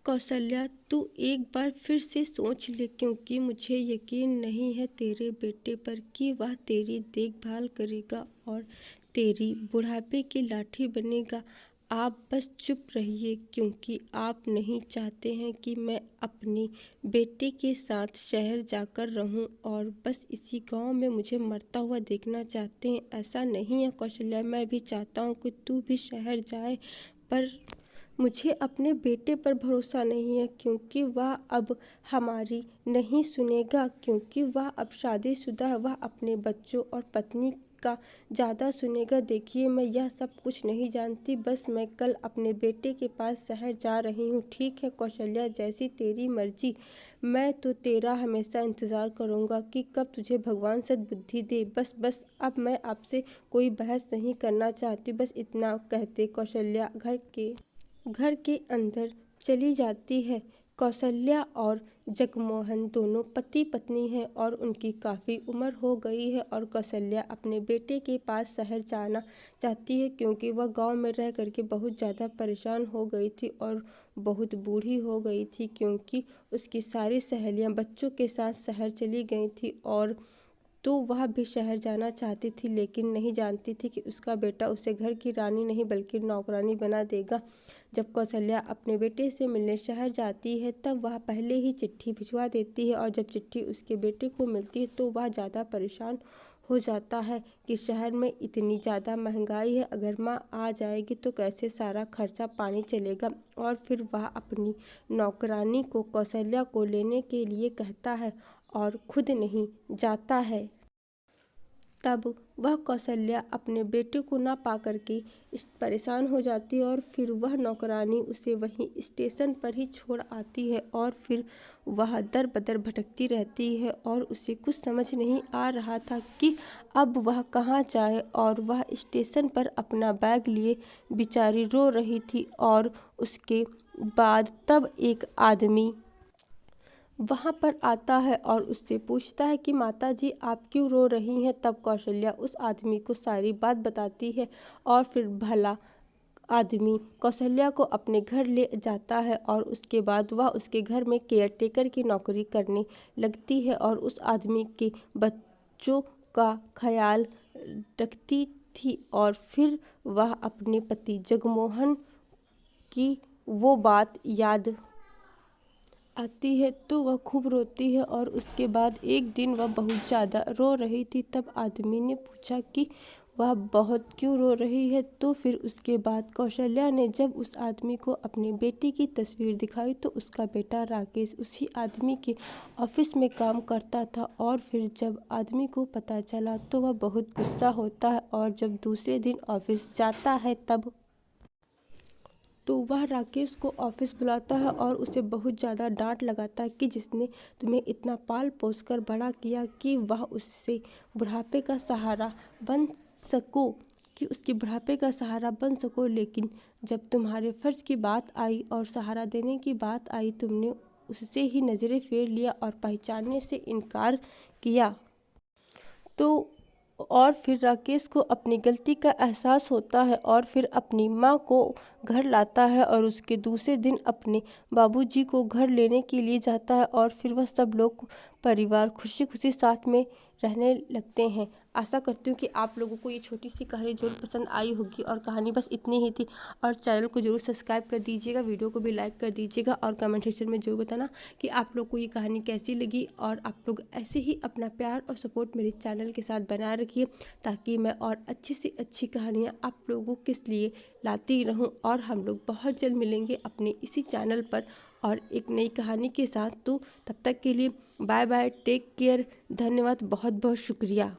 कौसल्या, तू एक बार फिर से सोच ले, क्योंकि मुझे यकीन नहीं है तेरे बेटे पर कि वह तेरी देखभाल करेगा और तेरी बुढ़ापे की लाठी बनेगा। आप बस चुप रहिए, क्योंकि आप नहीं चाहते हैं कि मैं अपने बेटे के साथ शहर जाकर रहूं और बस इसी गांव में मुझे मरता हुआ देखना चाहते हैं। ऐसा नहीं है कौशल्या, मैं भी चाहता हूं कि तू भी शहर जाए, पर मुझे अपने बेटे पर भरोसा नहीं है, क्योंकि वह अब हमारी नहीं सुनेगा, क्योंकि वह अब शादीशुदा है। वह अपने बच्चों और पत्नी का ज़्यादा सुनेगा। देखिए, मैं यह सब कुछ नहीं जानती, बस मैं कल अपने बेटे के पास शहर जा रही हूँ। ठीक है कौशल्या, जैसी तेरी मर्जी। मैं तो तेरा हमेशा इंतज़ार करूँगा कि कब तुझे भगवान सद्बुद्धि दे। बस अब मैं आपसे कोई बहस नहीं करना चाहती। बस इतना कहते कौशल्या घर के अंदर चली जाती है। कौसल्या और जगमोहन दोनों पति पत्नी हैं और उनकी काफ़ी उम्र हो गई है और कौसल्या अपने बेटे के पास शहर जाना चाहती है, क्योंकि वह गांव में रह करके बहुत ज़्यादा परेशान हो गई थी और बहुत बूढ़ी हो गई थी, क्योंकि उसकी सारी सहेलियां बच्चों के साथ शहर चली गई थी और तो वह भी शहर जाना चाहती थी, लेकिन नहीं जानती थी कि उसका बेटा उसे घर की रानी नहीं बल्कि नौकरानी बना देगा। जब कौसल्या अपने बेटे से मिलने शहर जाती है, तब वह पहले ही चिट्ठी भिजवा देती है और जब चिट्ठी उसके बेटे को मिलती है तो वह ज़्यादा परेशान हो जाता है कि शहर में इतनी ज़्यादा महंगाई है, अगर माँ आ जाएगी तो कैसे सारा खर्चा पानी चलेगा। और फिर वह अपनी नौकरानी को कौसल्या को लेने के लिए कहता है और खुद नहीं जाता है। तब वह कौसल्या अपने बेटे को ना पा करके परेशान हो जाती है और फिर वह नौकरानी उसे वहीं स्टेशन पर ही छोड़ आती है और फिर वह दर बदर भटकती रहती है और उसे कुछ समझ नहीं आ रहा था कि अब वह कहाँ जाए। और वह स्टेशन पर अपना बैग लिए बेचारी रो रही थी और उसके बाद तब एक आदमी वहाँ पर आता है और उससे पूछता है कि माता जी आप क्यों रो रही हैं। तब कौशल्या उस आदमी को सारी बात बताती है और फिर भला आदमी कौशल्या को अपने घर ले जाता है और उसके बाद वह उसके घर में केयरटेकर की नौकरी करने लगती है और उस आदमी के बच्चों का ख्याल रखती थी। और फिर वह अपने पति जगमोहन की वो बात याद आती है तो वह खूब रोती है और उसके बाद एक दिन वह बहुत ज़्यादा रो रही थी। तब आदमी ने पूछा कि वह बहुत क्यों रो रही है। तो फिर उसके बाद कौशल्या ने जब उस आदमी को अपने बेटे की तस्वीर दिखाई तो उसका बेटा राकेश उसी आदमी के ऑफिस में काम करता था। और फिर जब आदमी को पता चला तो वह बहुत गुस्सा होता है और जब दूसरे दिन ऑफिस जाता है तब तो वह राकेश को ऑफिस बुलाता है और उसे बहुत ज़्यादा डांट लगाता है कि जिसने तुम्हें इतना पाल पोस कर बड़ा किया कि वह उससे बुढ़ापे का सहारा बन सको उसकी बुढ़ापे का सहारा बन सको, लेकिन जब तुम्हारे फ़र्ज की बात आई और सहारा देने की बात आई तुमने उससे ही नज़रें फेर लिया और पहचानने से इनकार किया। तो और फिर राकेश को अपनी गलती का एहसास होता है और फिर अपनी माँ को घर लाता है और उसके दूसरे दिन अपने बाबूजी को घर लेने के लिए जाता है और फिर वह सब लोग परिवार खुशी खुशी साथ में रहने लगते हैं। आशा करती हूँ कि आप लोगों को ये छोटी सी कहानी जरूर पसंद आई होगी और कहानी बस इतनी ही थी। और चैनल को जरूर सब्सक्राइब कर दीजिएगा, वीडियो को भी लाइक कर दीजिएगा और कमेंट सेक्शन में जरूर बताना कि आप लोग को ये कहानी कैसी लगी। और आप लोग ऐसे ही अपना प्यार और सपोर्ट मेरे चैनल के साथ बनाए रखिए, ताकि मैं और अच्छी से अच्छी कहानियाँ आप लोगों के लिए लाती रहूँ। और हम लोग बहुत जल्द मिलेंगे अपने इसी चैनल पर और एक नई कहानी के साथ। तो तब तक के लिए बाय बाय, टेक केयर, धन्यवाद, बहुत बहुत शुक्रिया।